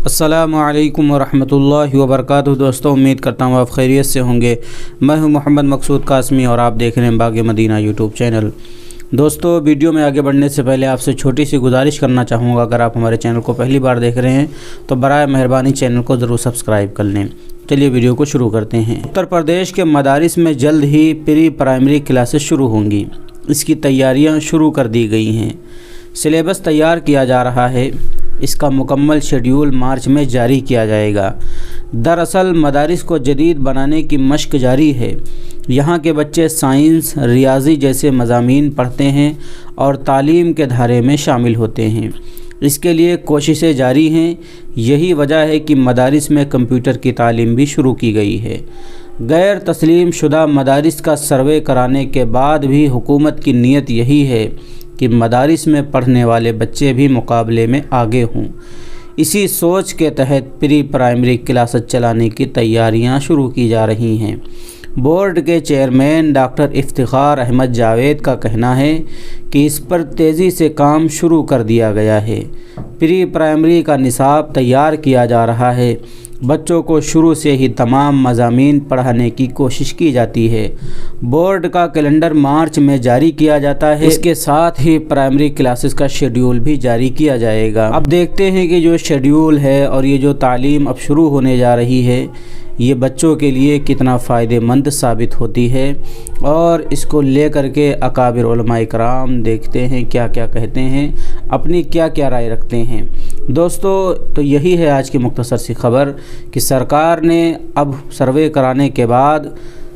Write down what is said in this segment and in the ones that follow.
السلام علیکم ورحمۃ اللہ وبرکاتہ۔ دوستوں، امید کرتا ہوں آپ خیریت سے ہوں گے۔ میں ہوں محمد مقصود قاسمی اور آپ دیکھ رہے ہیں باغ مدینہ یوٹیوب چینل۔ دوستوں، ویڈیو میں آگے بڑھنے سے پہلے آپ سے چھوٹی سی گزارش کرنا چاہوں گا، اگر آپ ہمارے چینل کو پہلی بار دیکھ رہے ہیں تو برائے مہربانی چینل کو ضرور سبسکرائب کر لیں۔ چلیے ویڈیو کو شروع کرتے ہیں۔ اتر پردیش کے مدارس میں جلد ہی پری پرائمری کلاسز شروع ہوں گی۔ اس کی تیاریاں شروع کر دی گئی ہیں۔ سلیبس تیار کیا جا رہا ہے۔ اس کا مکمل شیڈیول مارچ میں جاری کیا جائے گا۔ دراصل مدارس کو جدید بنانے کی مشق جاری ہے۔ یہاں کے بچے سائنس، ریاضی جیسے مضامین پڑھتے ہیں اور تعلیم کے دھارے میں شامل ہوتے ہیں۔ اس کے لیے کوششیں جاری ہیں۔ یہی وجہ ہے کہ مدارس میں کمپیوٹر کی تعلیم بھی شروع کی گئی ہے۔ غیر تسلیم شدہ مدارس کا سروے کرانے کے بعد بھی حکومت کی نیت یہی ہے کہ مدارس میں پڑھنے والے بچے بھی مقابلے میں آگے ہوں۔ اسی سوچ کے تحت پری پرائمری کلاسز چلانے کی تیاریاں شروع کی جا رہی ہیں۔ بورڈ کے چیئرمین ڈاکٹر افتخار احمد جاوید کا کہنا ہے کہ اس پر تیزی سے کام شروع کر دیا گیا ہے۔ پری پرائمری کا نصاب تیار کیا جا رہا ہے۔ بچوں کو شروع سے ہی تمام مضامین پڑھانے کی کوشش کی جاتی ہے۔ بورڈ کا کیلنڈر مارچ میں جاری کیا جاتا ہے۔ اس کے ساتھ ہی پرائمری کلاسز کا شیڈیول بھی جاری کیا جائے گا۔ اب دیکھتے ہیں کہ جو شیڈیول ہے اور یہ جو تعلیم اب شروع ہونے جا رہی ہے، یہ بچوں کے لیے کتنا فائدہ مند ثابت ہوتی ہے، اور اس کو لے کر کے اکابر علماء کرام دیکھتے ہیں کیا کیا کہتے ہیں، اپنی کیا کیا رائے رکھتے ہیں۔ دوستو، تو یہی ہے آج کی مختصر سی خبر کہ سرکار نے اب سروے کرانے کے بعد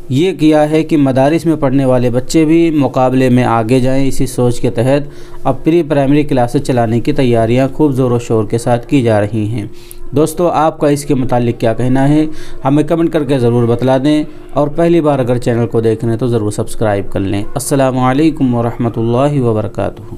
یہ کیا ہے کہ مدارس میں پڑھنے والے بچے بھی مقابلے میں آگے جائیں۔ اسی سوچ کے تحت اب پری پرائمری کلاسز چلانے کی تیاریاں خوب زور و شور کے ساتھ کی جا رہی ہیں۔ دوستو، آپ کا اس کے متعلق کیا کہنا ہے، ہمیں کمنٹ کر کے ضرور بتلا دیں، اور پہلی بار اگر چینل کو دیکھ رہے ہیں تو ضرور سبسکرائب کر لیں۔ السلام علیکم ورحمۃ اللہ وبرکاتہ۔